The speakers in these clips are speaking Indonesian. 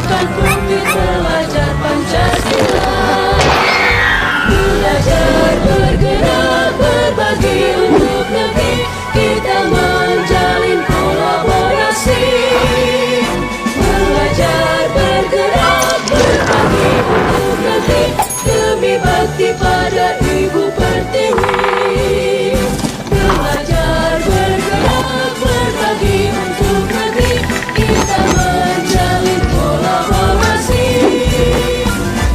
bukan rumit belajar Pancasila. Belajar bergerak berbagi untuk negeri, kita menjalin kolaborasi. Belajar bergerak berbagi untuk negeri, demi bakti pada Ibu Pertiwi. Belajar bergerak berbagi untuk negeri, kita menjalin kolaborasi.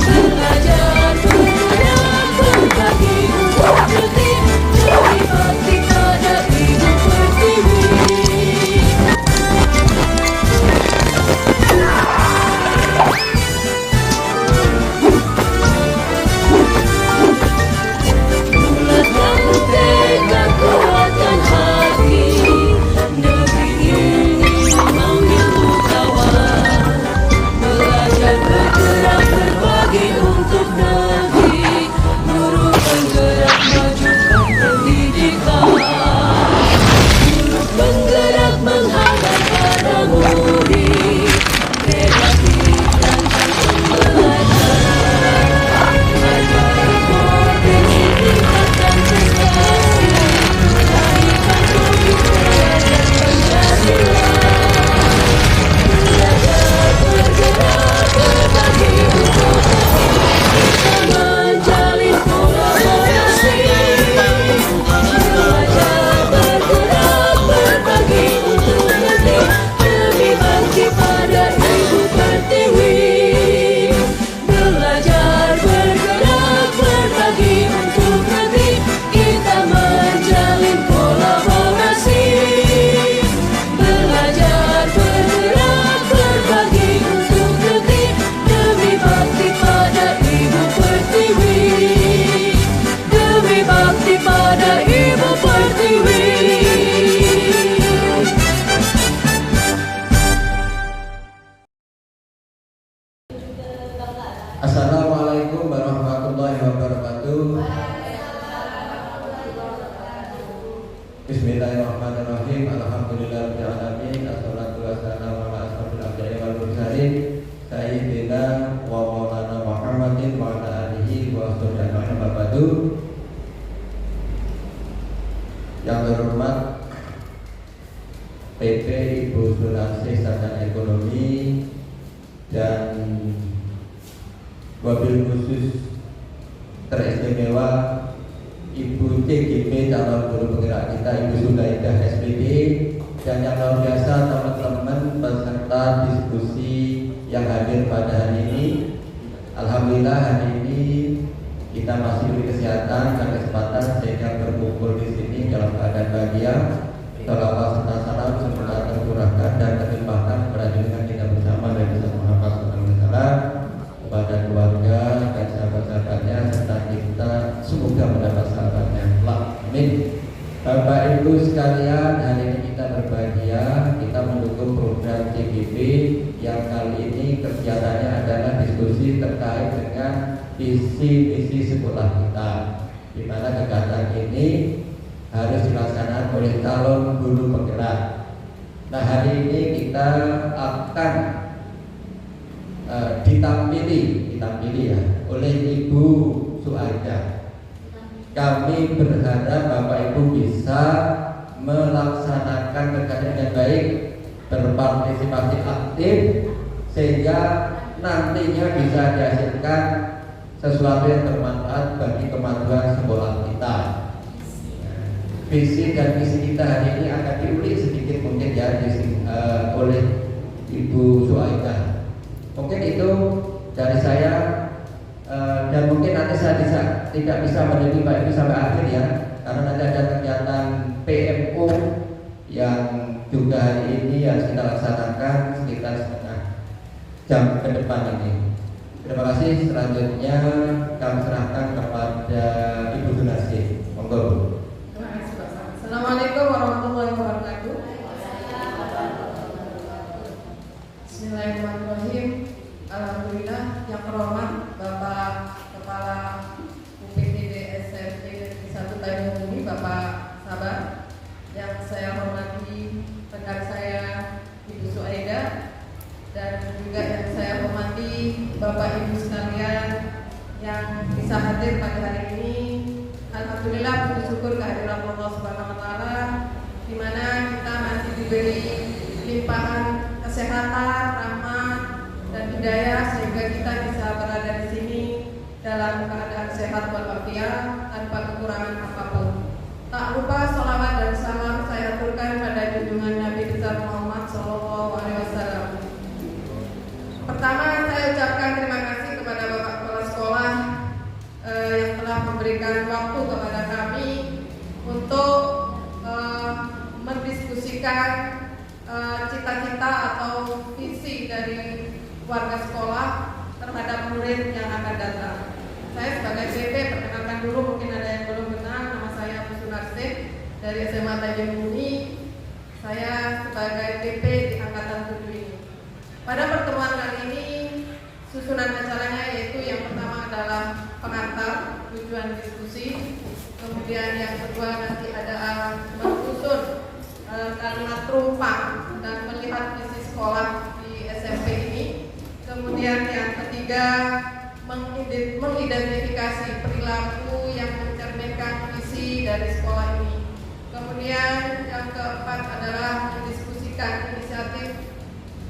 Belajar bergerak berbagi untuk negeri, demi bakti pada Ibu Pertiwi. Bulatkan tekad kuatkan hati, negeri ini memanggilmu kawan. Belajar bergerak berbagi untuk negeri, guru penggerak majukan pendidikan. Guru penggerak menghangat pada murid, kreatif rancang pembelajaran. Ajar potensi tingkatkan prestasi, raihkan topik belajar Pancasila. Belajar bergerak berbagi untuk negeri, kita menjalin kolaborasi. Belajar bergerak berbagi untuk negeri, demi bakti pada Ibu Pertiwi. Belajar bergerak berbagi untuk negeri, kita menjalin kolaborasi. Belajar bergerak berbagi untuk negeri, demi bakti pada Ibu Pertiwi. Demi bakti pada Ibu Pertiwi. Assalamualaikum warahmatullahi wabarakatuh. Bismillahirrahmanirrahim. Alhamdulillahirabbil alamin. Assalatu wassalamu ala asyrofil anbiya'i wal mursalin sayyidina wa maulana Muhammadin wa ala alihi wa sahbihi wa ba'du. Yang terhormat PP Ibu Sulawesi Sarjana Ekonomi dan wabil khusus teristimewa Ibu CGP calon guru penggerak kita Ibu Sulaidah SPD, dan yang luar biasa teman-teman peserta diskusi yang hadir pada hari ini. Alhamdulillah hari ini kita masih diberi kesehatan dan kesempatan sehingga berkumpul di sini dalam keadaan bahagia. Salawat serta salam semoga tercurahkan dan terlimpahkan kepada junjungan kita bersama dari Muhammad SAW, kepada keluarga dan sahabat-sahabatnya, serta kita semoga mendapat sahabatnya. Amin. Bapak Ibu sekalian, hari ini kita berbahagia, kita mendukung program CGP yang kali ini kegiatannya adalah diskusi terkait dengan visi misi sekolah kita, di mana kegiatan ini harus dilaksanakan oleh calon guru penggerak. Nah, hari ini kita akan ditampili ya oleh Ibu Suaidah. Kami berharap Bapak Ibu bisa melaksanakan kegiatan dengan baik, berpartisipasi aktif, sehingga nantinya bisa dihasilkan sesuatu yang bermanfaat bagi kemajuan sekolah kita. Visi dan misi kita hari ini akan diulik sedikit mungkin ya oleh Ibu Suaidah. Mungkin itu dari saya, dan mungkin nanti saya tidak bisa meneliti Pak Ibu sampai akhir ya, karena nanti ada kegiatan PMO yang juga hari ini harus kita laksanakan sekitar setengah jam ke depan ini. Terima kasih. Selanjutnya kami serahkan kepada Ibu Gunarsi. Monggo Bu. Assalamualaikum warahmatullahi wabarakatuh. Bismillahirrahmanirrahim. Alhamdulillah, yang terhormat Bapak Kepala UPTD SMP Negeri 1 Tanjung Bumi, Bapak Sabar. Yang saya hormati rekan saya Ibu Suaidah, dan juga yang saya hormati Bapak Ibu sekalian yang bisa hadir pada hari ini. Alhamdulillah, puji syukur kehadiran Allah Subhanahu wa taala di mana kita masih diberi limpahan kesehatan, rahmat dan hidayah sehingga kita bisa berada di sini dalam keadaan sehat walafiat tanpa kekurangan apapun. Tak lupa salawat dan salam saya aturkan pada junjungan Nabi besar Muhammad SAW. Pertama, saya ucapkan terima kasih kepada Bapak Kepala Sekolah yang telah memberikan waktu kepada kami untuk mendiskusikan cita-cita atau visi dari warga sekolah terhadap murid yang akan datang. Saya sebagai BP, perkenalkan dulu, mungkin ada yang belum kenal, nama saya Abu Sunarsih dari SMA Tanjung Bumi. Saya sebagai BP di Angkatan 7 ini. Pada pertemuan kali ini, susunan acaranya yaitu yang pertama adalah pengantar, tujuan diskusi. Kemudian yang kedua nanti ada menyusun kalimat terumpang dan melihat visi sekolah di SMP ini. Kemudian yang ketiga mengidentifikasi perilaku yang mencerminkan visi dari sekolah ini. Kemudian yang keempat adalah mendiskusikan inisiatif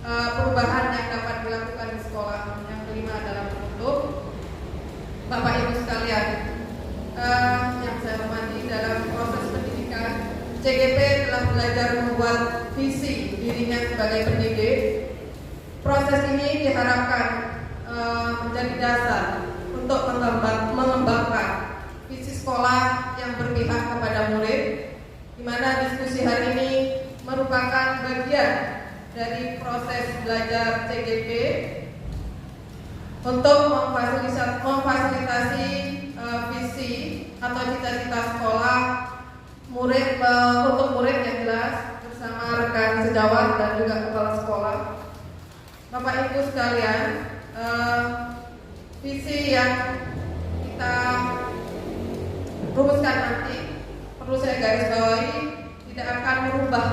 perubahan yang dapat dilakukan di sekolah. Yang kelima adalah penutup. Bapak Ibu sekalian, yang saya hormati, dalam proses pendidikan CGP telah belajar membuat visi dirinya sebagai pendidik. Proses ini diharapkan menjadi dasar untuk mengembangkan visi sekolah yang berpihak kepada murid, di mana diskusi hari ini merupakan bagian dari proses belajar CGP untuk memfasilitasi visi atau cita-cita sekolah murid untuk murid yang jelas bersama rekan sejawat dan juga kepala sekolah. Bapak Ibu sekalian, visi yang kita rumuskan nanti perlu saya garis bawahi tidak akan merubah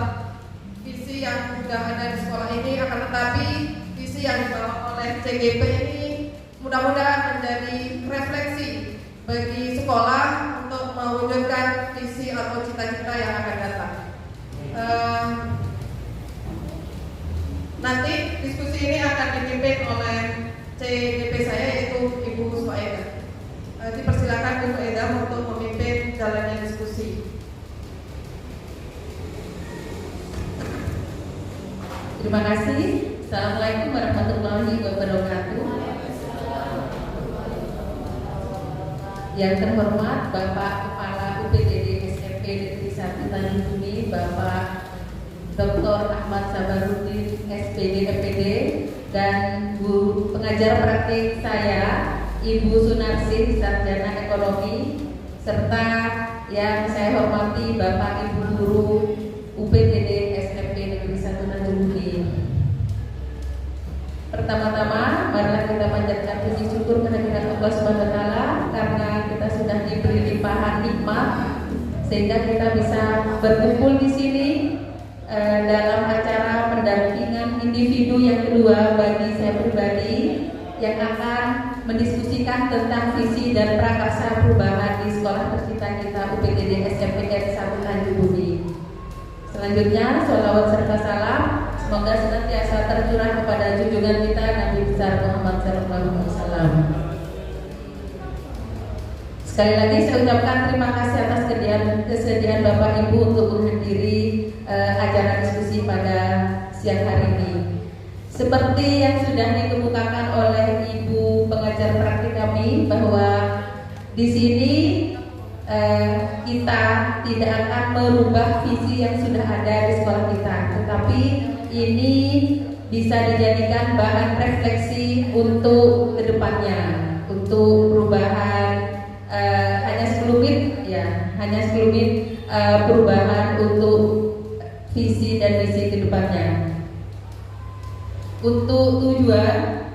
visi yang sudah ada di sekolah ini, akan tetapi visi yang dibawa oleh CGP ini mudah-mudahan menjadi refleksi bagi sekolah untuk mewujudkan visi atau cita-cita yang akan datang. Nanti diskusi ini akan dipimpin oleh CGP saya yaitu Ibu Suaida. Dipersilakan Bu Suaida untuk memimpin jalannya diskusi. Terima kasih. Assalamualaikum warahmatullahi wabarakatuh. Yang terhormat Bapak Kepala UPTD SMP Negeri 1 Tanjung Bumi, Bapak Dr. Ahmad Sabaruddin SPD MPD, dan Bu pengajar praktik saya Ibu Sunarsih Sarjana Ekonomi, serta yang saya hormati Bapak Ibu Guru UPTD SMP Negeri 1 Tanjung Bumi. Pertama-tama, marilah kita panjatkan puji syukur kehadirat Allah Subhanahu wa taala karena kita sudah diberi limpahan nikmat sehingga kita bisa berkumpul di sini dalam acara pendampingan individu yang kedua bagi saya pribadi yang akan mendiskusikan tentang visi dan prakarsa perubahan di sekolah tercinta kita UPTD SMPN 1 Tanjung Bumi. Selanjutnya, sholawat serta salam semoga senantiasa tercurah kepada junjungan kita Nabi besar Muhammad SAW. Sekali lagi saya ucapkan terima kasih atas kesediaan Bapak Ibu untuk menghadiri acara diskusi pada siang hari ini. Seperti yang sudah dikemukakan oleh Ibu pengajar praktik kami bahwa di sini kita tidak akan merubah visi yang sudah ada di sekolah kita, tetapi ini bisa dijadikan bahan refleksi untuk kedepannya, untuk perubahan hanya sekelumit perubahan untuk visi dan misi kedepannya. Untuk tujuan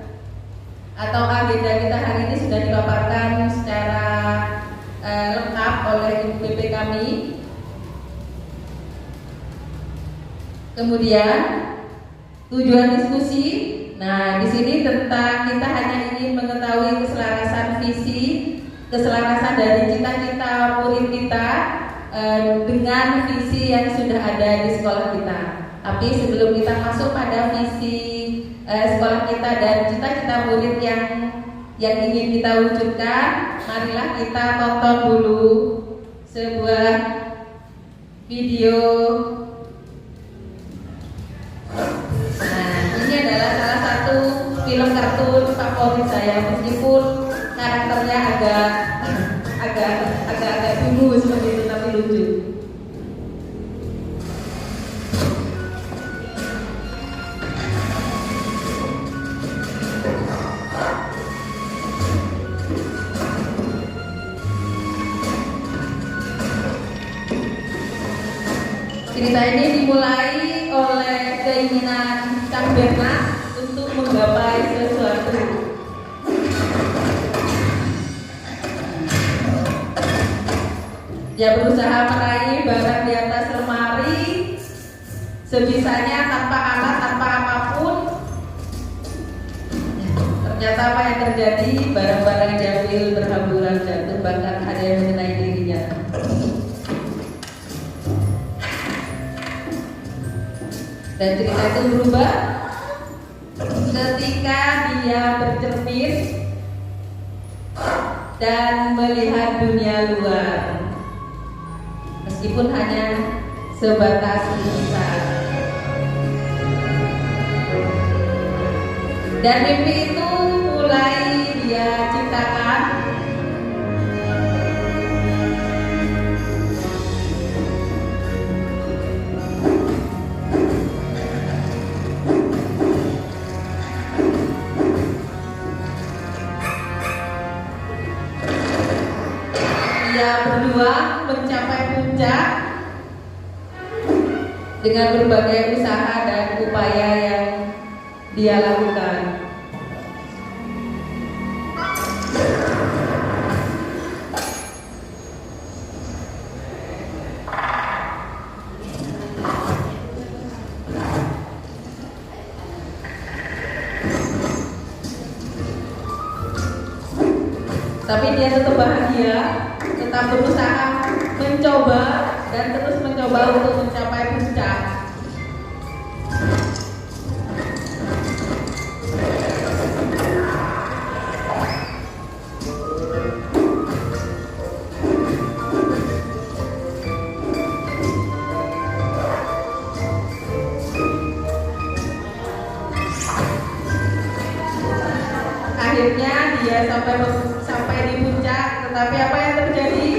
atau agenda kita hari ini sudah dipaparkan secara lengkap oleh Ibu BP kami. Kemudian tujuan diskusi, nah di sini tentang kita hanya keselarasan dari cita-cita murid kita dengan visi yang sudah ada di sekolah kita. Tapi sebelum kita masuk pada visi sekolah kita dan cita-cita murid yang ingin kita wujudkan, marilah kita tonton dulu sebuah video. Nah, ini adalah salah satu film kartun favorit saya, meskipun karakternya agak dulu seperti itu, tapi lucu. Cerita ini dimulai oleh keinginan Kang Bernard untuk menggapai sesuatu. Dia berusaha meraih barang di atas lemari sebisanya, tanpa alat, tanpa apapun. Ternyata apa yang terjadi? Barang-barang yang diambil berhamburan jatuh, bahkan ada yang mengenai dirinya. Dan cerita itu berubah ketika dia bercermin dan melihat dunia luar, meskipun hanya sebatas lukisan. Dan mimpi itu mulai dia ciptakan. Dia berdua mencapai puncak dengan berbagai usaha dan upaya yang dia lakukan. Tapi dia tetap bahagia, tetap berusaha mencoba dan terus mencoba untuk mencapai puncak. Akhirnya dia sampai di puncak, tetapi apa yang terjadi?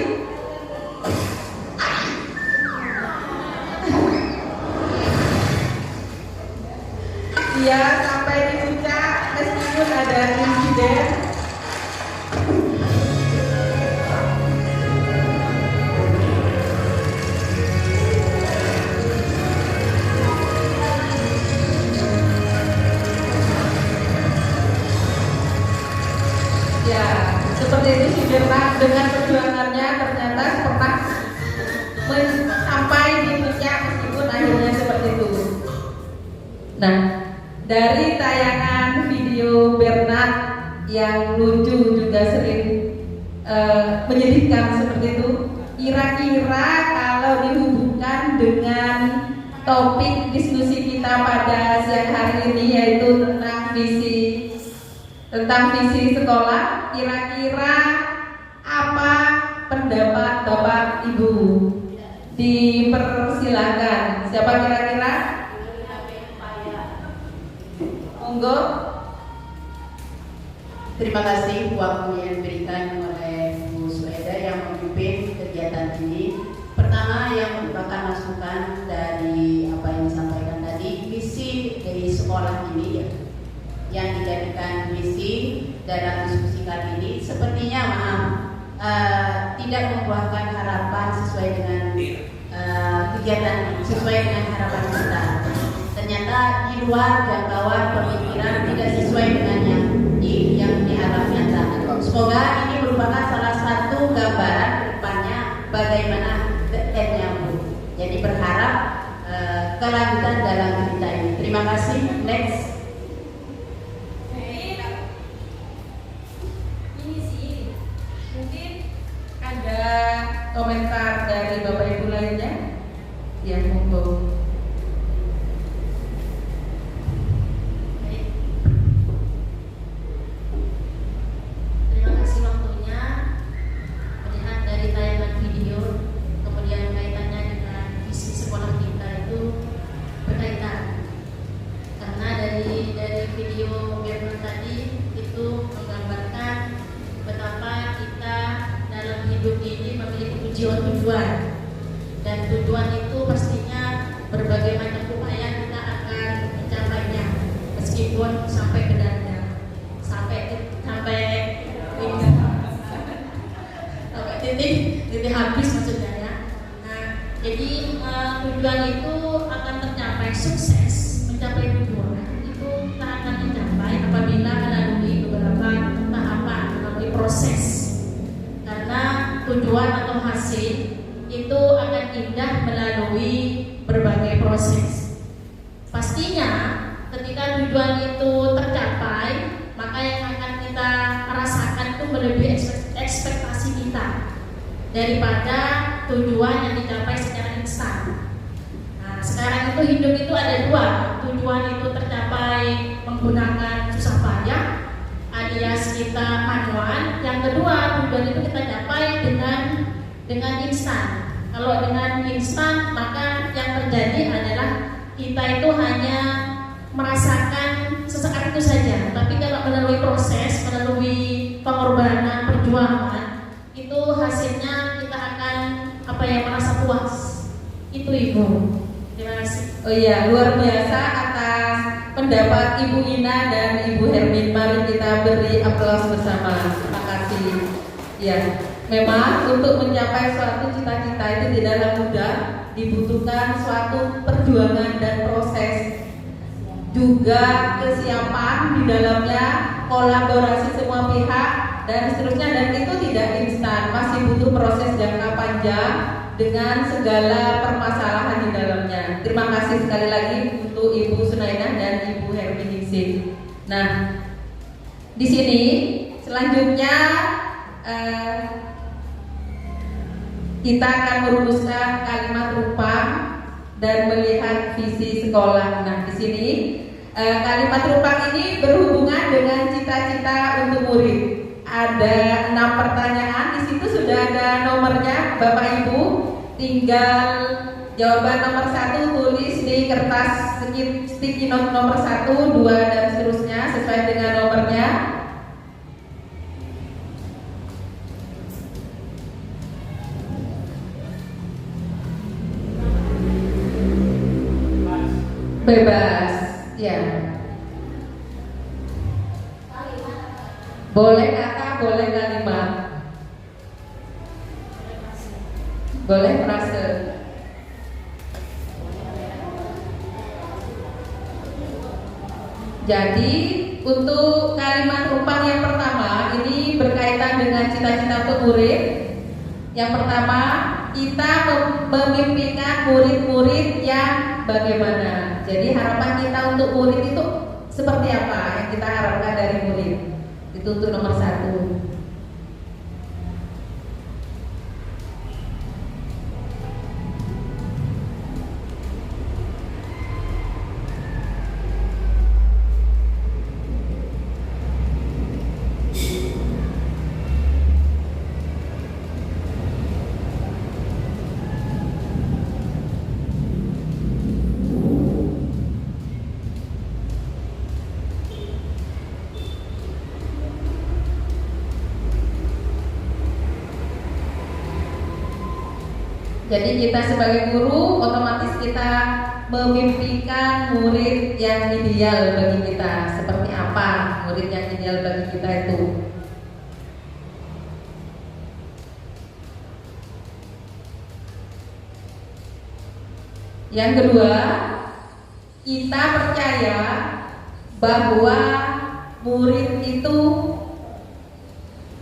Dia sampai di puncak meskipun ada insiden. Ya, seperti itu si Bernard dengan perjuangannya ternyata pernah sampai di puncak meskipun akhirnya seperti itu. Nah, dari tayangan video Bernard yang lucu juga sering menyedihkan seperti itu, kira-kira kalau dihubungkan dengan topik diskusi kita pada siang hari ini, yaitu tentang visi sekolah, kira-kira apa pendapat Bapak Ibu? Dipersilakan. Siapa kira-kira? Monggo. Terima kasih waktu yang diberikan oleh Bu Sueda yang memimpin kegiatan ini. Pertama, yang merupakan masukan dari apa yang disampaikan tadi, visi dari sekolah ini ya, yang dijadikan visi dalam diskusi kali ini sepertinya tidak membuahkan harapan sesuai dengan kegiatan ini, sesuai dengan harapan kita. Ternyata di luar jangkauan pemikiran tidak sesuai dengan yang di alam nyata. Semoga ini merupakan salah satu gambaran depannya bagaimana endnya Bu. Jadi berharap kelanjutan dalam cerita ini. Terima kasih. Next. Ini sih mungkin tujuan itu pastinya berbagai macam upaya kita akan mencapainya, meskipun sampai ke dada, sampai titik habis maksudnya ya. Nah, jadi tujuan itu akan tercapai, sukses mencapai tujuan itu kita akan mencapai apabila melalui beberapa tahapan, melalui proses. Karena tujuan atau hasil itu akan indah melalui berbagai proses. Pastinya ketika tujuan itu tercapai, maka yang akan kita rasakan itu melebihi ekspektasi kita daripada tujuan yang dicapai secara instan. Nah, sekarang itu hidup itu ada dua. Tujuan itu tercapai menggunakan susah payah alias kita manual. Yang kedua, tujuan itu kita capai dengan instan. Kalau dengan instan, maka yang terjadi adalah kita itu hanya merasakan sesaat itu saja. Tapi kalau melalui proses, melalui pengorbanan, perjuangan, itu hasilnya kita akan merasa puas. Itu Ibu. Terima kasih. Oh iya, luar biasa atas pendapat Ibu Ina dan Ibu Hermin. Mari kita beri aplaus bersama. Terima kasih. Ya, memang untuk mencapai suatu cita-cita itu tidaklah mudah, dibutuhkan suatu perjuangan dan proses, juga kesiapan di dalamnya, kolaborasi semua pihak dan seterusnya, dan itu tidak instan, masih butuh proses jangka panjang dengan segala permasalahan di dalamnya. Terima kasih sekali lagi untuk Ibu Sunainah dan Ibu Herminingsih. Nah, di sini selanjutnya kita akan merumuskan kalimat rumpang dan melihat visi sekolah. Nah, di sini kalimat rumpang ini berhubungan dengan cita-cita untuk murid. Ada 6 pertanyaan, di situ sudah ada nomornya, Bapak Ibu. Tinggal jawaban nomor 1 tulis di kertas sticky note nomor 1, 2 dan seterusnya sesuai dengan nomornya. Bebas, ya. Boleh kata, boleh kalimat, boleh frase. Jadi untuk kalimat rumpang yang pertama ini berkaitan dengan cita-cita untuk murid. Yang pertama, kita memimpikan murid-murid yang bagaimana. Jadi harapan kita untuk murid itu seperti apa yang kita harapkan dari murid. Itu untuk nomor 1. Jadi kita sebagai guru otomatis kita memimpikan murid yang ideal bagi kita. Seperti apa murid yang ideal bagi kita itu? Yang kedua, kita percaya bahwa murid itu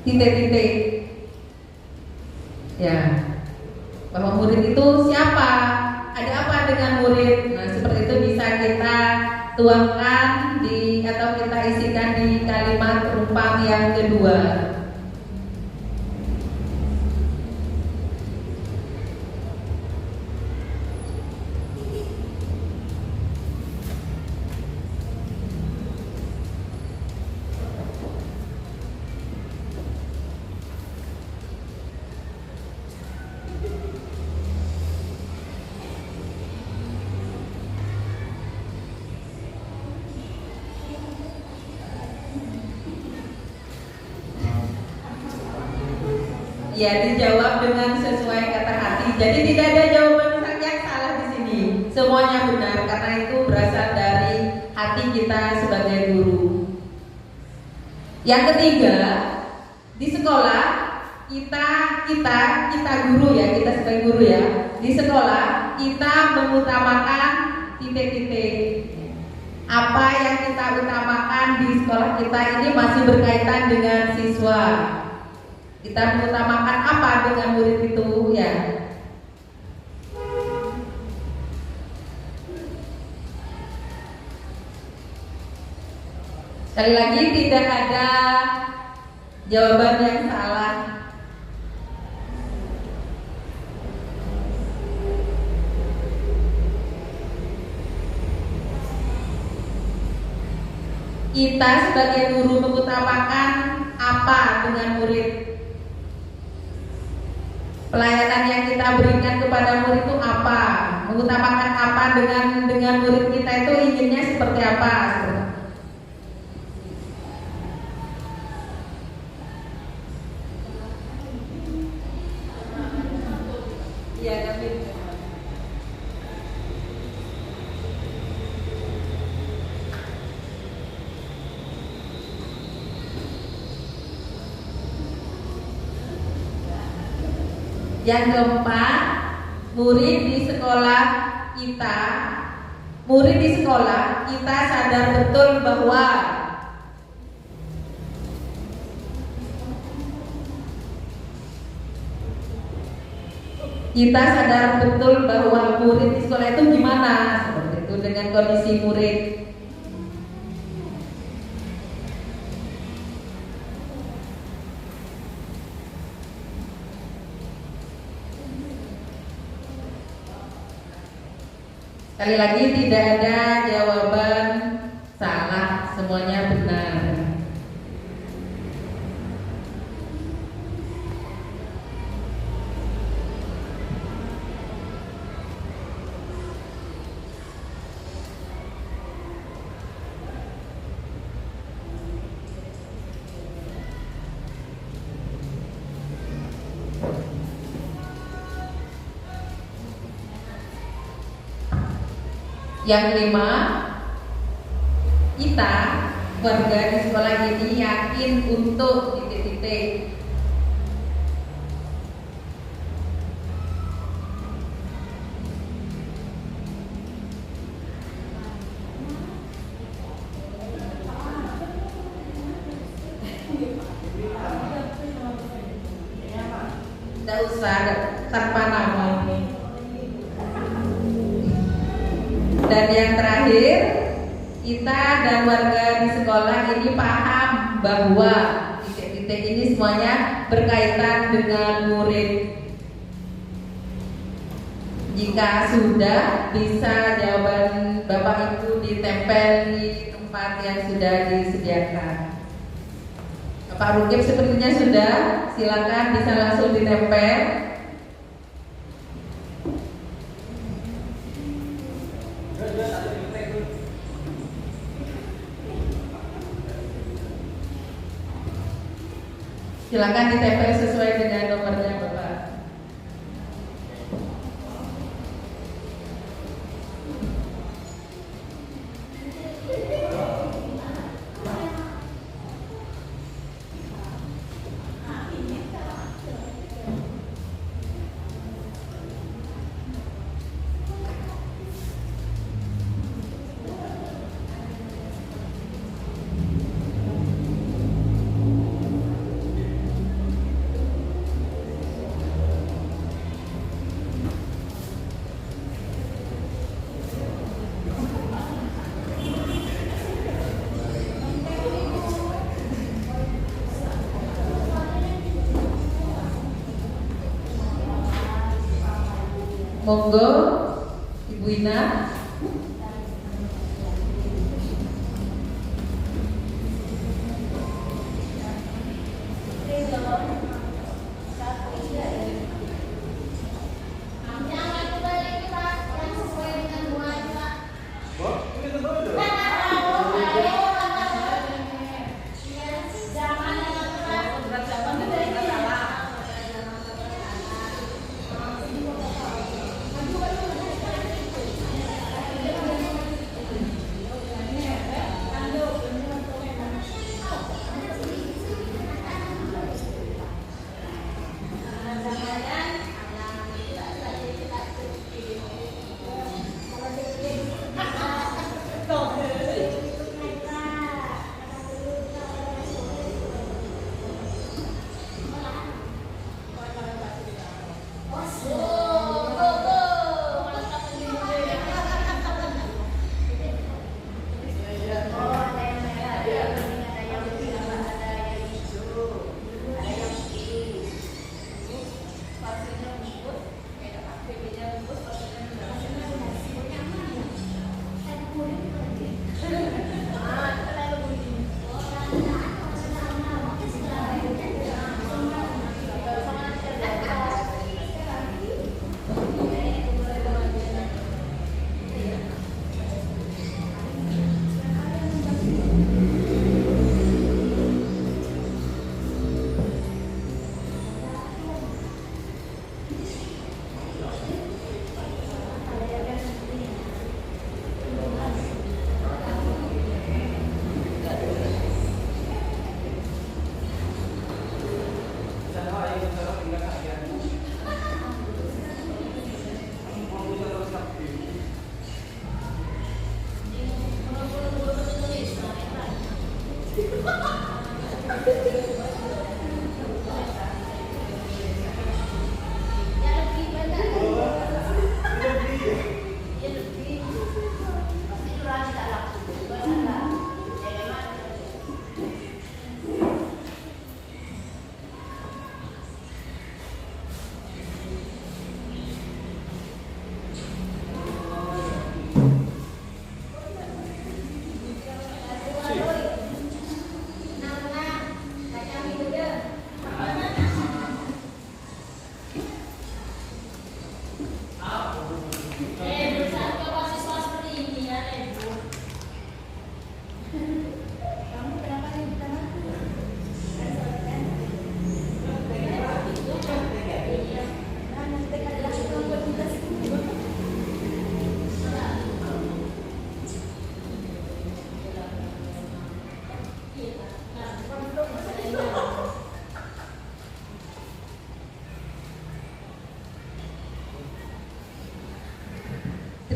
titik-titik. Ya. Bahwa murid itu siapa, ada apa dengan murid. Nah, seperti itu bisa kita tuangkan atau kita isikan di kalimat rumpang yang kedua. Ya, dijawab dengan sesuai kata hati. Jadi tidak ada jawaban Semuanya benar karena itu berasal dari hati kita sebagai guru. Yang ketiga, di sekolah kita guru ya, kita sebagai guru ya. Di sekolah kita mengutamakan titik-titik. Apa yang kita utamakan di sekolah kita ini masih berkaitan dengan siswa. Kita mengutamakan apa dengan murid itu ya. Sekali lagi tidak ada jawaban yang salah. Kita sebagai guru mengutamakan apa dengan murid? Pelayanan yang kita berikan kepada murid itu apa? Mengutamakan apa dengan murid kita itu inginnya seperti apa? Iya, tapi yang keempat, murid di sekolah kita sadar betul bahwa murid di sekolah itu gimana, seperti itu dengan kondisi murid. Sekali lagi tidak ada jawaban salah, semuanya benar. Yang kelima, kita warga di sekolah ini yakin untuk titik-titik. Tidak usah tanpa nama. Dan yang terakhir, kita dan warga di sekolah ini paham bahwa titik-titik ini semuanya berkaitan dengan murid. Jika sudah, bisa jawaban Bapak Ibu ditempel di tempat yang sudah disediakan. Bapak Rukib sepertinya sudah, silakan bisa langsung ditempel. Silakan ditempel sesuai dengan nomornya Bapak. Monggo Ibu Ina.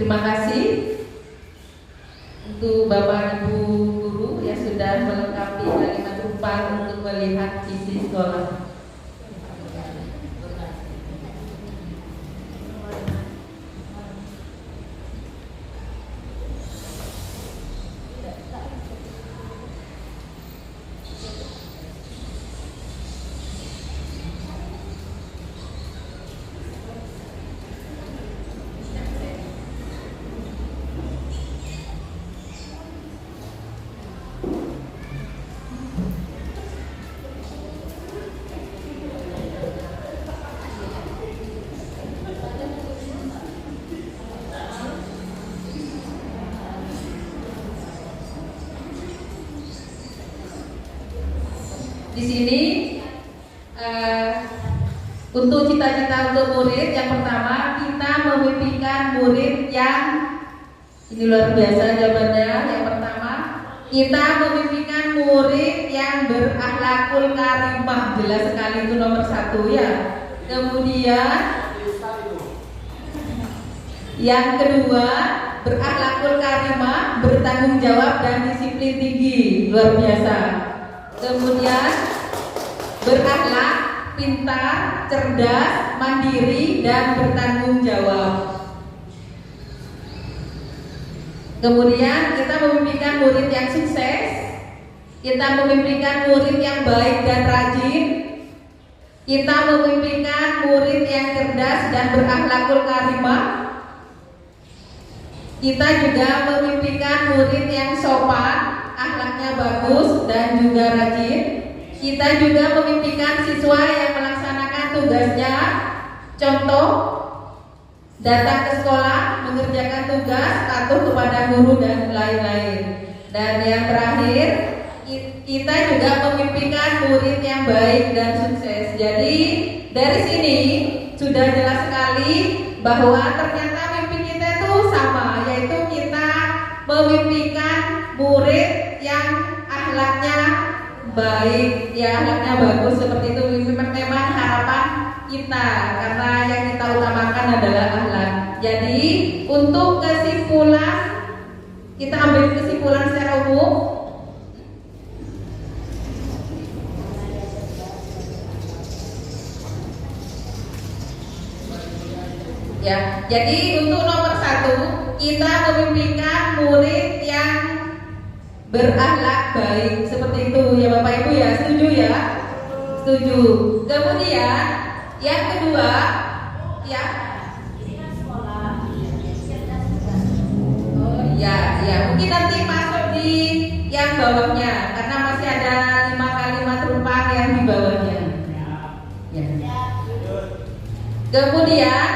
Terima kasih untuk Bapak Ibu guru yang sudah melengkapi kalimat rupa untuk melihat isi sekolah. Di sini untuk cita-cita untuk murid, yang pertama kita memimpikan murid yang ini luar biasa jawabannya. Yang pertama, kita memimpikan murid yang berakhlakul karimah, jelas sekali itu nomor 1 ya. Kemudian yang kedua, berakhlakul karimah, bertanggung jawab dan disiplin tinggi, luar biasa. Kemudian berakhlak, pintar, cerdas, mandiri, dan bertanggung jawab. Kemudian kita memimpikan murid yang sukses, kita memimpikan murid yang baik dan rajin, kita memimpikan murid yang cerdas dan berakhlakul karimah, kita juga memimpikan murid yang sopan, akhlaknya bagus dan juga rajin. Kita juga memimpikan siswa yang melaksanakan tugasnya, contoh datang ke sekolah, mengerjakan tugas, patuh kepada guru dan lain-lain. Dan yang terakhir, kita juga memimpikan murid yang baik dan sukses. Jadi dari sini sudah jelas sekali bahwa ternyata mimpi kita itu sama, yaitu kita memimpikan murid yang akhlaknya baik, ya akhlaknya bagus, seperti itu memang harapan kita, karena yang kita utamakan adalah akhlak. Jadi untuk kesimpulan, kita ambil kesimpulan secara umum. Ya, jadi untuk nomor 1 kita memimpikan murid yang berakhlak baik, seperti itu ya Bapak Ibu ya, setuju ya? Setuju. Kemudian yang kedua ya, oh ya mungkin nanti masuk di yang bawahnya karena masih ada 5 kalimat rumpah yang di bawahnya ya. Kemudian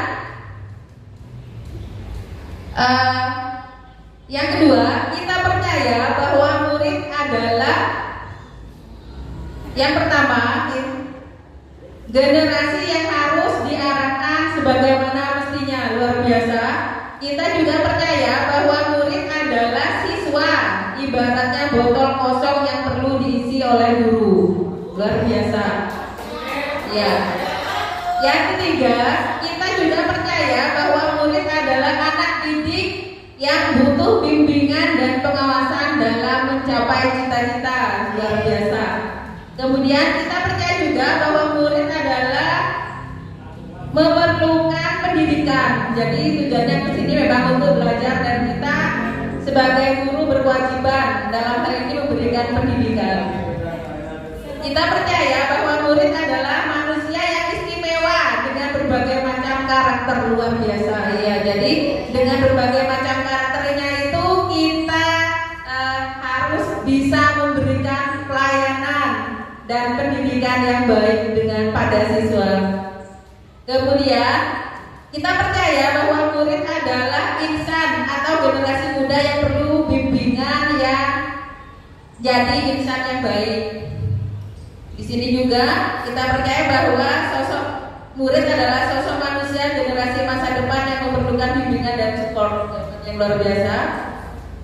yang kedua, kita percaya bahwa murid adalah yang pertama, generasi yang harus diarahkan sebagaimana mestinya, luar biasa. Kita juga percaya bahwa murid adalah siswa, ibaratnya botol kosong yang perlu diisi oleh guru, luar biasa. Ya. Yang ketiga, kita juga percaya bahwa murid adalah anak didik yang butuh bimbingan dan pengawasan dalam mencapai cita-cita, luar biasa. Kemudian kita percaya juga bahwa murid adalah memerlukan pendidikan. Jadi tujuannya ke sini memang untuk belajar dan kita sebagai guru berkewajiban dalam hal ini memberikan pendidikan. Kita percaya bahwa murid adalah manusia yang istimewa dengan berbagai macam karakter luar biasa. Ya, jadi dengan berbagai macam karakternya itu kita harus bisa memberikan pelayanan dan pendidikan yang baik dengan pada siswa. Kemudian kita percaya bahwa murid adalah insan atau generasi muda yang perlu bimbingan yang jadi insan yang baik. Di sini juga kita percaya bahwa sosok murid adalah sosok manusia generasi masa depan yang memerlukan bimbingan dan support yang luar biasa.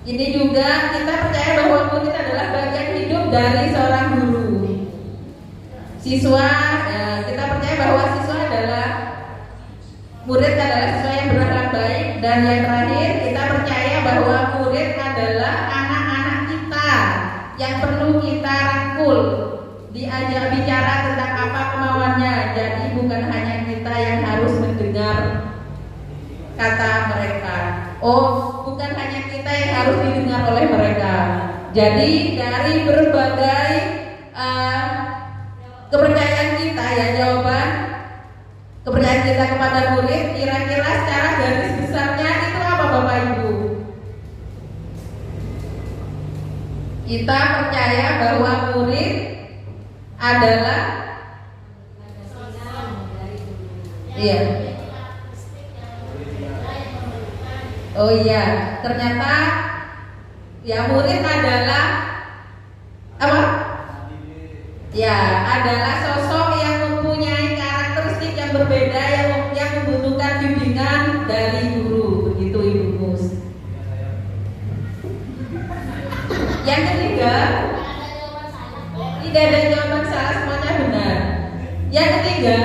Ini juga kita percaya bahwa murid adalah bagian hidup dari seorang guru. Siswa, kita percaya bahwa siswa adalah murid adalah siswa yang berakhlak baik. Dan yang terakhir kita percaya bahwa murid adalah anak-anak kita yang perlu kita rangkul, diajak bicara tentang apa kemauannya. Jadi bukan hanya kita yang harus mendengar kata mereka. Bukan hanya kita yang harus didengar oleh mereka. Jadi dari berbagai kepercayaan kita, ya, jawaban kepercayaan kita kepada murid, kira-kira secara garis besarnya itu apa Bapak Ibu? Kita percaya bahwa murid adalah ternyata ya murid adalah apa? Ya, adalah sosok yang mempunyai karakteristik yang berbeda yang membutuhkan bimbingan dari guru, begitu Ibu Mus. Yang ketiga, tidak ada jawaban salah, semuanya benar. Yang ketiga,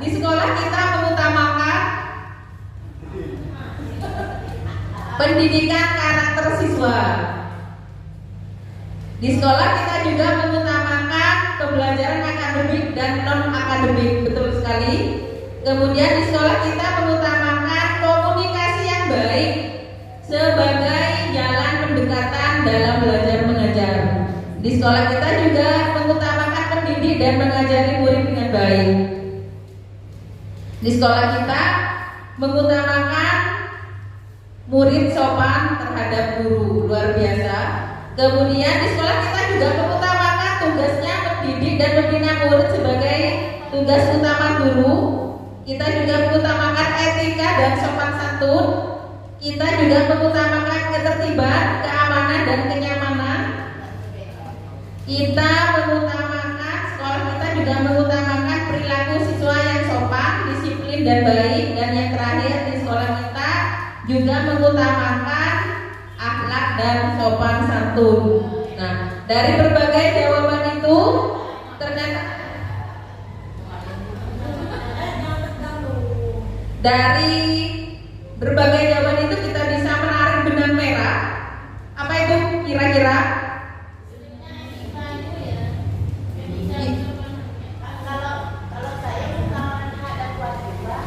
di sekolah kita mengutamakan pendidikan karakter siswa. Di sekolah kita juga mengutamakan pembelajaran akademik dan non akademik, betul sekali. Kemudian di sekolah kita mengutamakan komunikasi yang baik sebagai jalan pendekatan dalam belajar mengajar. Di sekolah kita juga mengutamakan mendidik dan mengajari murid dengan baik. Di sekolah kita mengutamakan murid sopan terhadap guru, luar biasa. Kemudian di sekolah kita juga mengutamakan tugasnya mendidik dan membina murid sebagai tugas utama guru. Kita juga mengutamakan etika dan sopan santun. Kita juga mengutamakan ketertiban, keamanan dan kenyamanan. Kita mengutamakan, sekolah kita juga mengutamakan perilaku siswa yang sopan, disiplin dan baik. Dan yang terakhir, di sekolah kita juga mengutamakan akhlak dan sopan santun. Nah, dari berbagai jawaban itu ternyata dari berbagai jawaban itu kita bisa menarik benang merah. Apa itu kira-kira? Kalau saya ada kewajiban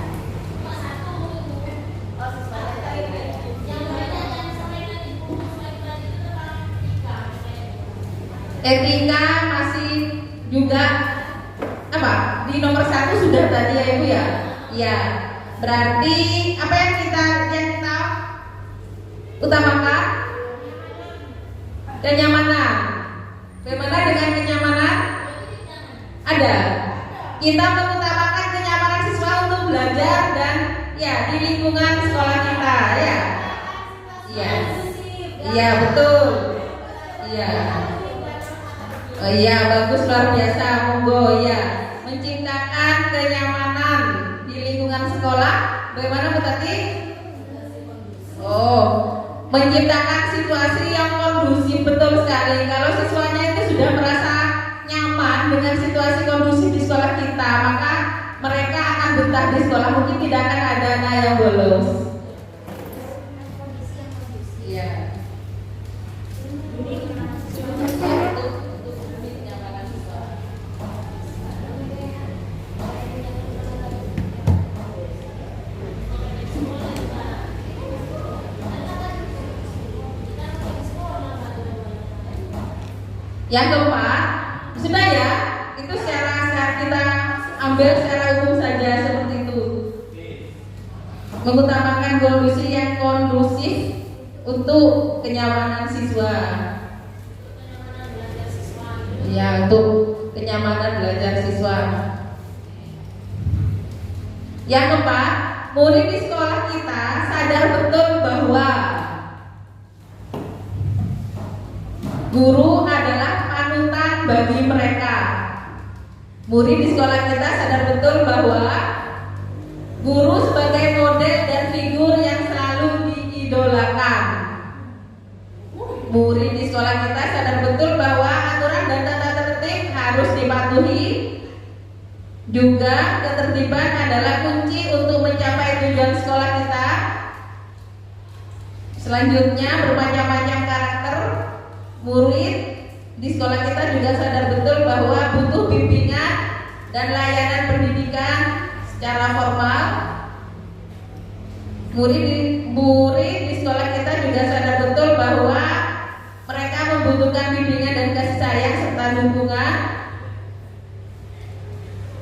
etika masih juga apa? Di nomor 1 sudah tadi ya Ibu ya? Ya. Berarti apa yang kita utamakan? Kenyamanan. Bagaimana dengan kenyamanan? Ada. Kita mengutamakan kenyamanan siswa untuk belajar dan ya di lingkungan sekolah kita, ya. Iya. Iya, betul. Iya. Oh iya, bagus, luar biasa. Monggo ya. Menciptakan kenyamanan di lingkungan sekolah. Bagaimana Bu Tati? Menciptakan situasi yang kondusif, betul sekali. Kalau siswanya itu sudah merasa nyaman dengan situasi kondusif di sekolah kita, maka mereka akan betah di sekolah. Mungkin tidak akan ada anak yang bolos. Iya. Yang keempat, sudah ya, itu secara kita ambil secara umum saja seperti itu. Mengutamakan kondisi yang kondusif untuk kenyamanan siswa. Ya, untuk kenyamanan belajar siswa. Yang keempat, murid di sekolah kita sadar betul bahwa guru adalah panutan bagi mereka. Murid di sekolah kita sadar betul bahwa guru sebagai model dan figur yang selalu diidolakan. Murid di sekolah kita sadar betul bahwa aturan dan tata tertib harus dipatuhi. Juga ketertiban adalah kunci untuk mencapai tujuan sekolah kita. Selanjutnya, bermacam-macam karakter murid di sekolah kita juga sadar betul bahwa butuh bimbingan dan layanan pendidikan secara formal. Murid di sekolah kita juga sadar betul bahwa mereka membutuhkan bimbingan dan kasih sayang serta dukungan.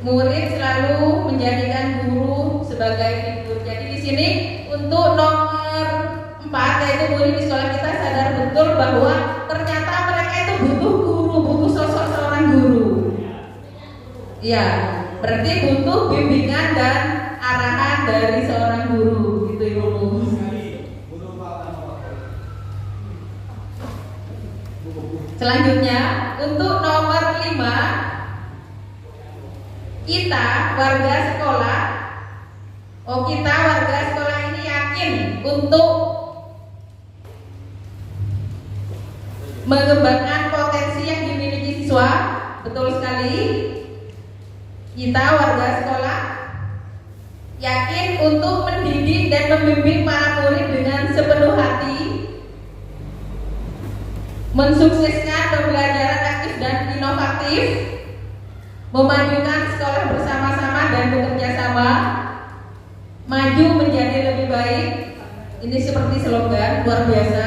Murid selalu menjadikan guru sebagai figur. Jadi di sini untuk nomor 4, yaitu murid di sekolah kita sadar betul bahwa ternyata mereka itu butuh guru, butuh sosok seorang guru. Ya, berarti butuh bimbingan dan arahan dari seorang guru, gitu Ibu. Selanjutnya, untuk nomor 5, kita warga sekolah ini yakin untuk mengembangkan potensi yang dimiliki siswa. Betul sekali. Kita warga sekolah yakin untuk mendidik dan membimbing para murid dengan sepenuh hati, mensukseskan pembelajaran aktif dan inovatif, memajukan sekolah bersama-sama dan bekerja sama, maju menjadi lebih baik. Ini seperti slogan luar biasa.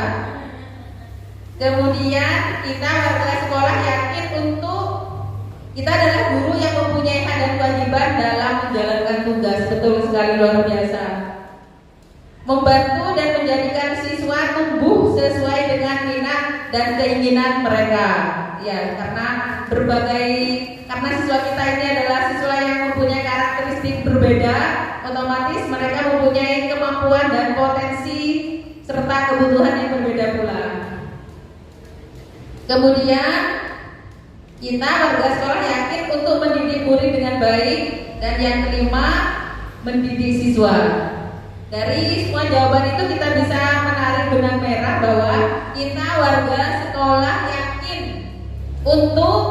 Kemudian kita warga sekolah yakin untuk kita adalah guru yang mempunyai hak dan kewajiban dalam menjalankan tugas. Betul sekali, luar biasa. Membantu dan menjadikan siswa tumbuh sesuai dengan minat dan keinginan mereka. Ya, karena siswa kita ini adalah siswa yang mempunyai karakteristik berbeda, otomatis mereka mempunyai kemampuan dan potensi serta kebutuhan yang berbeda pula. Kemudian kita warga sekolah yakin untuk mendidik murid dengan baik, dan yang kelima, mendidik siswa. Dari semua jawaban itu kita bisa menarik benang merah bahwa kita warga sekolah yakin untuk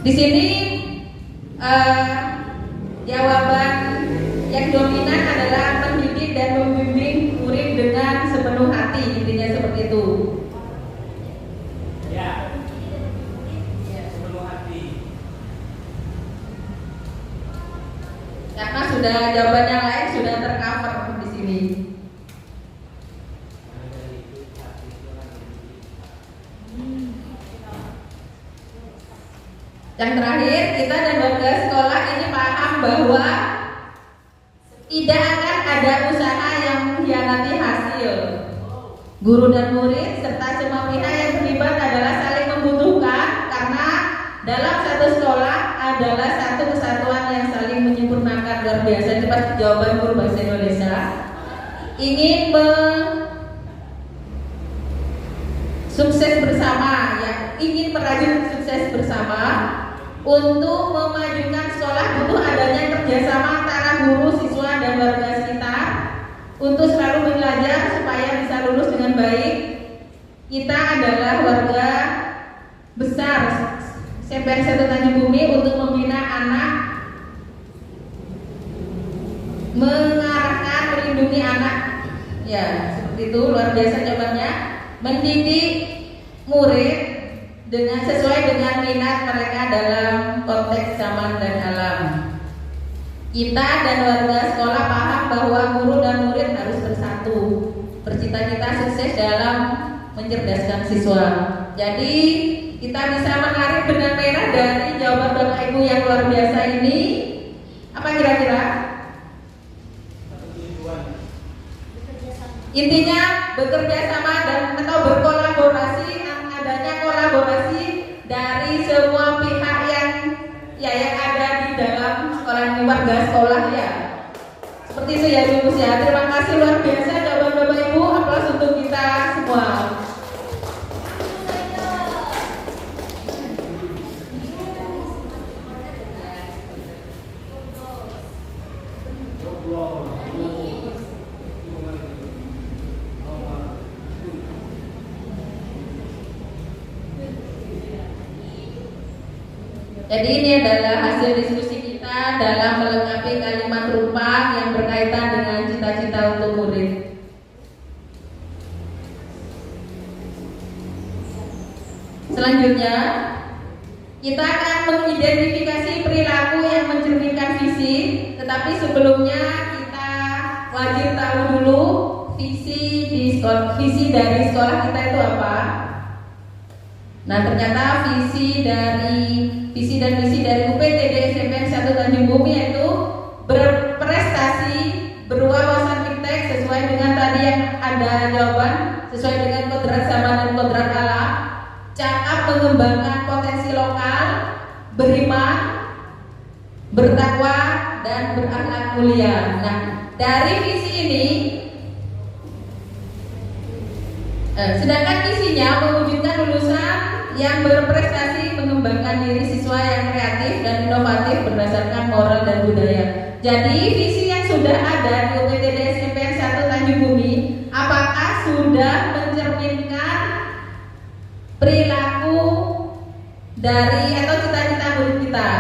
di sini jawaban yang dominan adalah mendidik dan membimbing murid dengan sepenuh hati, intinya seperti itu. Ya, sepenuh hati. Karena sudah jawaban yang lain sudah tercover di sini. Yang terakhir, kita dan warga sekolah ini paham bahwa tidak akan ada usaha yang mengkhianati hasil. Guru dan murid serta semua pihak yang terlibat adalah saling membutuhkan, karena dalam satu sekolah adalah satu kesatuan yang saling menyempurnakan. Luar biasa. Itu pasti jawaban guru bahasa Indonesia. Ingin sukses bersama, ya, ingin merajut sukses bersama. Untuk memajukan sekolah butuh adanya kerjasama antara guru, siswa, dan warga sekitar untuk selalu belajar supaya bisa lulus dengan baik. Kita adalah warga besar SMPN 1 Tanjung Bumi untuk membina anak, mengarahkan, melindungi anak. Ya, seperti itu, luar biasa jawabannya. Mendidik murid sesuai dengan minat mereka dalam konteks zaman dan alam. Kita dan warga sekolah paham bahwa guru dan murid harus bersatu. bercita-cita sukses dalam mencerdaskan siswa. Jadi kita bisa menarik benang merah dari jawaban Bapak Ibu yang luar biasa ini. Apa kira-kira? Intinya bekerja sama dan atau berkolaborasi, adanya kolaborasi dari semua pihak yang ada di dalam sekolah ini, warga sekolah ya. Seperti itu ya Ibu ya. Terima kasih luar biasa jawaban Bapak Ibu. Aplaus untuk kita semua. Jadi ini adalah hasil diskusi kita dalam melengkapi kalimat rupa yang berkaitan dengan cita-cita untuk murid. Selanjutnya, kita akan mengidentifikasi perilaku yang mencerminkan visi. Tetapi sebelumnya kita wajib tahu dulu visi dari sekolah kita itu apa. Nah, ternyata visi dan misi dari UPTD SMP 1 Tanjung Bumi yaitu berprestasi, berwawasan iptek sesuai dengan tadi yang ada jawaban, sesuai dengan kodrat zaman dan kodrat alam, cakap mengembangkan potensi lokal, beriman, bertakwa, dan berakhlak mulia. Nah, dari visi ini, sedangkan misinya mewujudkan lulusan yang berprestasi, mengembangkan diri siswa yang kreatif dan inovatif berdasarkan moral dan budaya. Jadi visi yang sudah ada di UPTD SMP 1 Tanjung Bumi, apakah sudah mencerminkan perilaku dari atau cita-cita murid kita?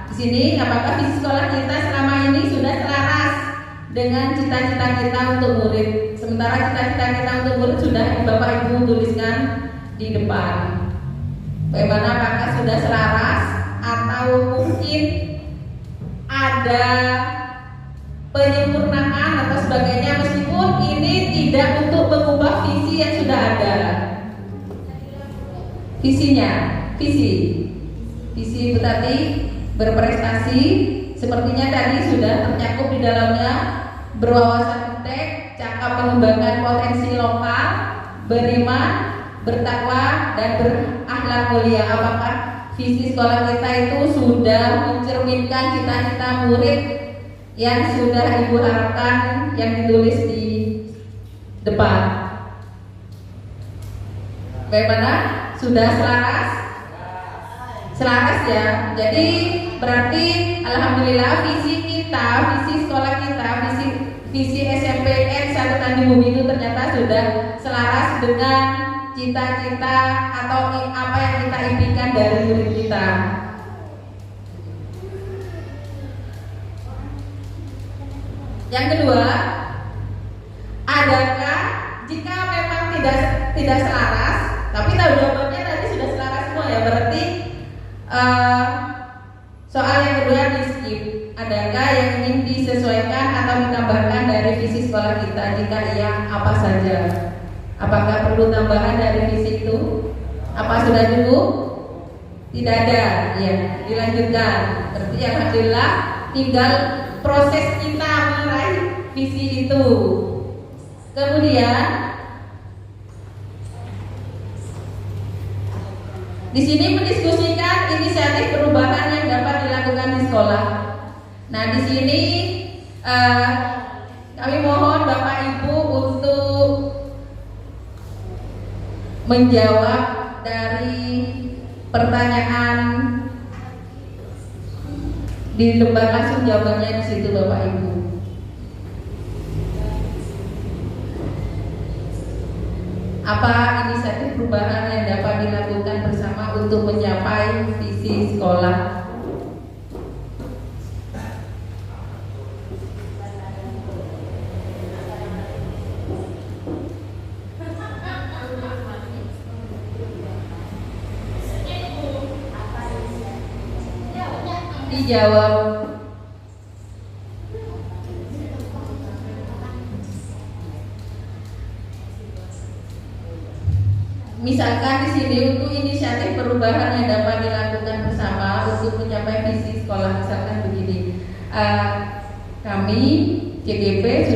Di sini apakah visi sekolah kita selama ini sudah selaras dengan cita-cita kita untuk murid? Sementara cita-cita kita untuk murid sudah Bapak Ibu tuliskan di depan. Bagaimana, apakah sudah selaras atau mungkin ada penyempurnaan atau sebagainya, meskipun ini tidak untuk mengubah visi yang sudah ada. Visi itu tadi berprestasi, sepertinya tadi sudah tercakup di dalamnya, berwawasan iptek, cakap mengembangkan potensi lokal, beriman, bertakwa, dan berakhlak mulia. Apakah visi sekolah kita itu sudah mencerminkan cita-cita murid yang sudah Ibu harapkan yang ditulis di depan? Bagaimana? Sudah selaras? Selaras ya. Jadi berarti alhamdulillah visi sekolah kita, visi SMPN 1 Tanjung Bumi itu ternyata sudah selaras dengan cita-cita atau apa yang kita impikan dari murid kita. Yang kedua, adakah jika memang tidak selaras, tapi tahu jawabannya tadi sudah selaras semua ya, berarti soal yang kedua di skip. Adakah yang ingin disesuaikan atau ditambahkan dari visi sekolah kita? Jika iya, apa saja? Apakah perlu tambahan dari visi itu? Apa sudah cukup? Tidak ada, ya. Dilanjutkan. Berarti alhamdulillah tinggal proses kita meraih visi itu. Kemudian di sini mendiskusikan inisiatif perubahan yang dapat dilakukan di sekolah. Nah, di sini kami mohon Bapak Ibu untuk menjawab dari pertanyaan di lembar, langsung jawabannya di situ Bapak Ibu. Apa inisiatif perubahan yang dapat dilakukan bersama untuk mencapai visi sekolah? Dijawab. misalkan di sini untuk inisiatif perubahan yang dapat dilakukan bersama untuk mencapai visi sekolah, misalkan begini, kami CGP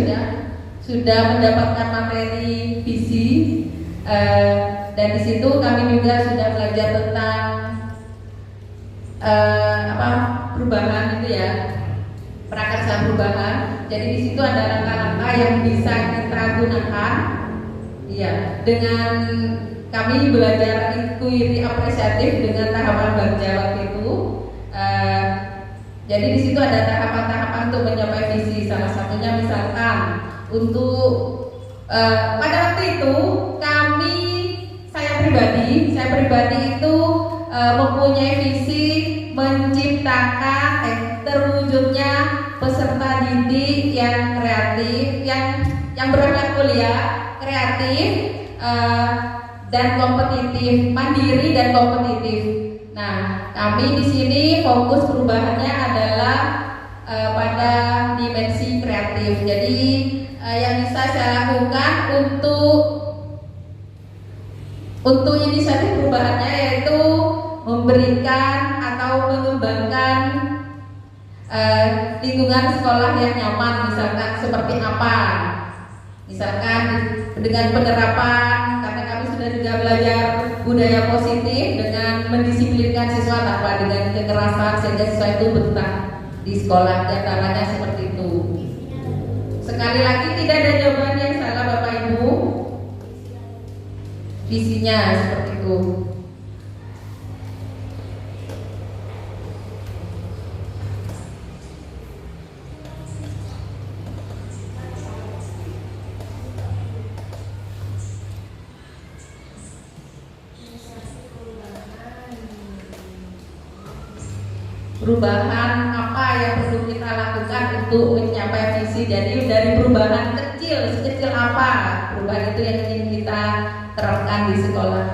sudah mendapatkan materi visi, dan di situ kami juga sudah belajar tentang perubahan itu ya, prakarsa perubahan. Jadi di situ ada langkah-langkah yang bisa kita gunakan, ya, dengan kami belajar inquiry apresiatif dengan tahapan baca waktu itu. Jadi di situ ada tahapan-tahapan untuk mencapai visi. Salah satunya misalkan untuk pada waktu itu saya pribadi itu mempunyai visi menciptakan terwujudnya peserta didik yang kreatif, yang berakhlak mulia, kreatif, dan kompetitif, mandiri dan kompetitif. Nah, kami di sini fokus perubahannya adalah pada dimensi kreatif. Jadi yang bisa saya lakukan untuk inisiatif perubahannya yaitu memberikan atau mengembangkan lingkungan sekolah yang nyaman, misalkan seperti apa? Misalkan dengan penerapan, karena kami sudah juga belajar budaya positif dengan mendisiplinkan siswa tanpa dengan kekerasan sehingga siswa itu betah di sekolah, diantaranya seperti itu. Sekali lagi tidak ada jawaban yang salah Bapak Ibu, visinya seperti itu. Perubahan apa yang perlu kita lakukan untuk mencapai visi? Jadi dari perubahan kecil, sekecil apa perubahan itu yang ingin kita terapkan di sekolah?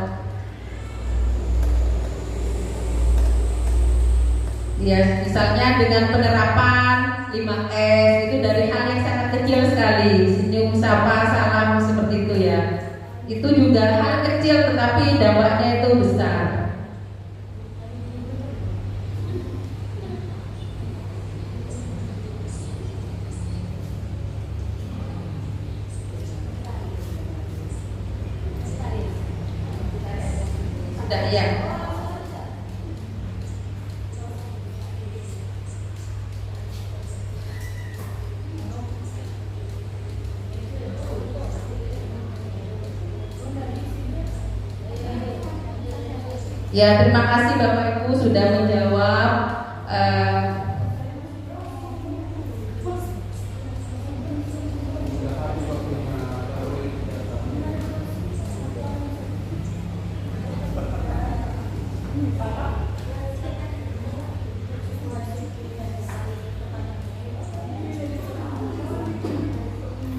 Ya, misalnya dengan penerapan 5S itu dari hal yang sangat kecil sekali, senyum, sapa, salam seperti itu ya. Itu juga hal kecil tetapi dampaknya itu besar. Ya. Ya, terima kasih Bapak Ibu sudah menjawab.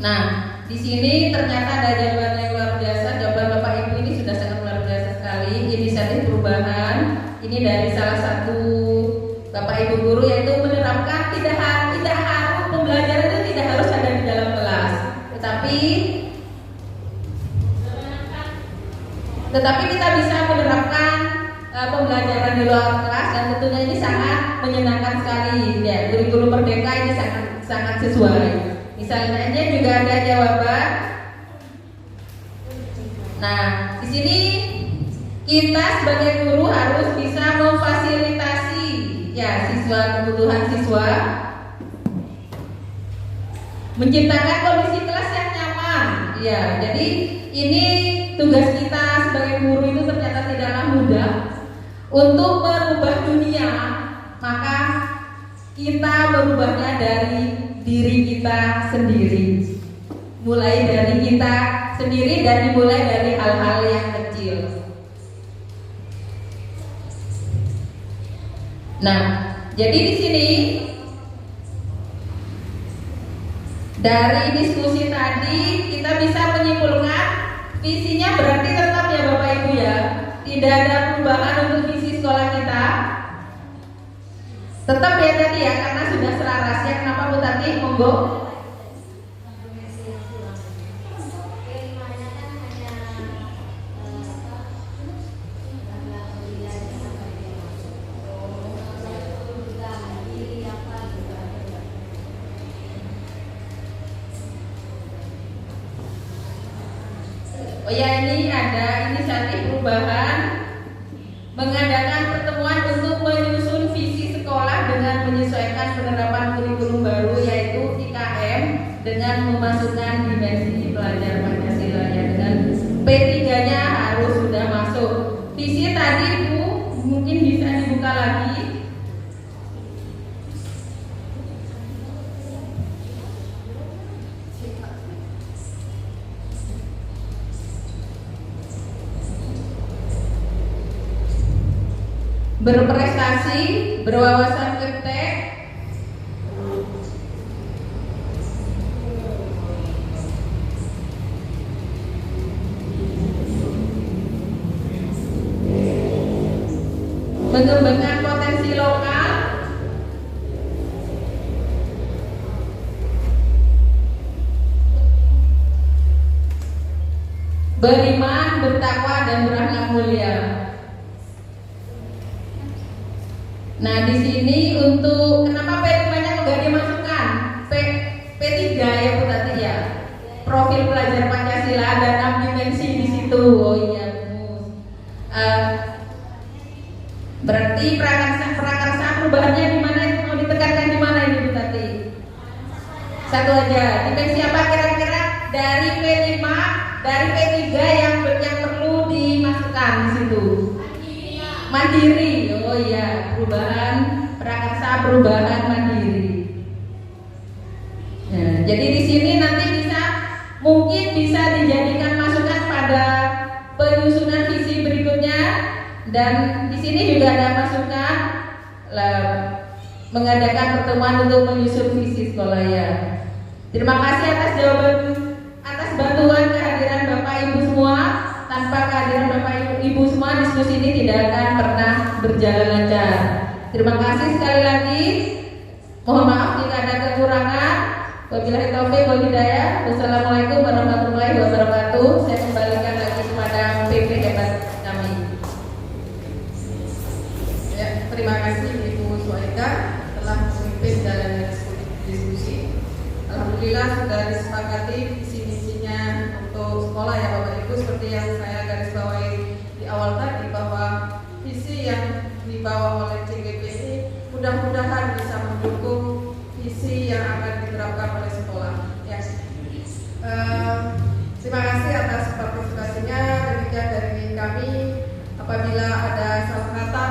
Nah, di sini ternyata ada jawaban yang luar biasa. Jawaban Bapak Ibu ini sudah sangat luar biasa sekali. Inisiatif perubahan ini dari salah satu Bapak Ibu guru, yaitu menerapkan tidak harus pembelajaran itu tidak harus ada di dalam kelas, tetapi kita bisa menerapkan pembelajaran di luar kelas, dan tentunya ini sangat menyenangkan sekali. Ya, kurikulum merdeka ini sangat sesuai. Misalnya juga ada jawaban. Nah, di sini kita sebagai guru harus bisa memfasilitasi ya kebutuhan siswa, menciptakan kondisi kelas yang nyaman. Ya, jadi ini tugas kita sebagai guru itu ternyata tidaklah mudah untuk merubah dunia. Maka kita merubahnya dari diri kita sendiri, mulai dari kita sendiri dan dimulai dari hal-hal yang kecil. Nah, jadi di sini dari diskusi tadi kita bisa menyimpulkan visinya berarti tetap ya Bapak Ibu ya, tidak ada perubahan untuk visi sekolah kita. Tetap ya tadi ya, karena sudah selaras ya. Kenapa Bu Tati? Monggo. ya, ini ada inisiatif perubahan mengadakan pertemuan untuk menyusun visi sekolah dengan menyesuaikan penerapan kurikulum baru yaitu IKM dengan memasukkan dimensi pelajar Pancasila ya, dengan P3-nya harus sudah masuk. Visi tadi Bu mungkin bisa dibuka lagi. Berprestasi, berwawasan geptek, mengembangkan potensi lokal, beriman, bertakwa dan berakhlak mulia. Nah, di sini untuk kenapa P5-nya enggak dimasukkan? P3 ya Bu tadi ya. Profil pelajar Pancasila ada 6 dimensi di situ. Oh iya Bu. Berarti prakarsa perubahannya di mana? Mau ditekankan di mana ini Bu tadi? Satu aja. Dimensi apa kira-kira dari P5, dari P3 yang perlu dimasukkan di situ? Mandiri. Oh iya, perubahan prakarsa perubahan mandiri. Nah, jadi di sini nanti mungkin bisa dijadikan masukan pada penyusunan visi berikutnya, dan di sini juga ada masukan mengadakan pertemuan untuk menyusun visi sekolah ya. Terima kasih atas bantuan kehadiran Bapak Ibu semua. Tanpa kehadiran Bapak Ibu semua, diskusi ini tidak akan pernah berjalan lancar. Terima kasih sekali lagi. Mohon maaf jika ada kekurangan. Wabillahi taufiq wal hidayah. Wassalamualaikum warahmatullahi wabarakatuh. Saya kembalikan lagi kepada PP hebat kami. Ya, terima kasih Ibu Suaida telah memimpin jalannya diskusi. Alhamdulillah sudah disepakati visi misinya untuk sekolah ya Bapak Ibu, seperti yang saya garis bawahi di awal tadi bahwa visi yang dibawa oleh CGP ini mudah-mudahan bisa mendukung visi yang akan diterapkan oleh sekolah. Ya. Terima kasih atas partisipasinya. Demikian dari kami. Apabila ada salah kata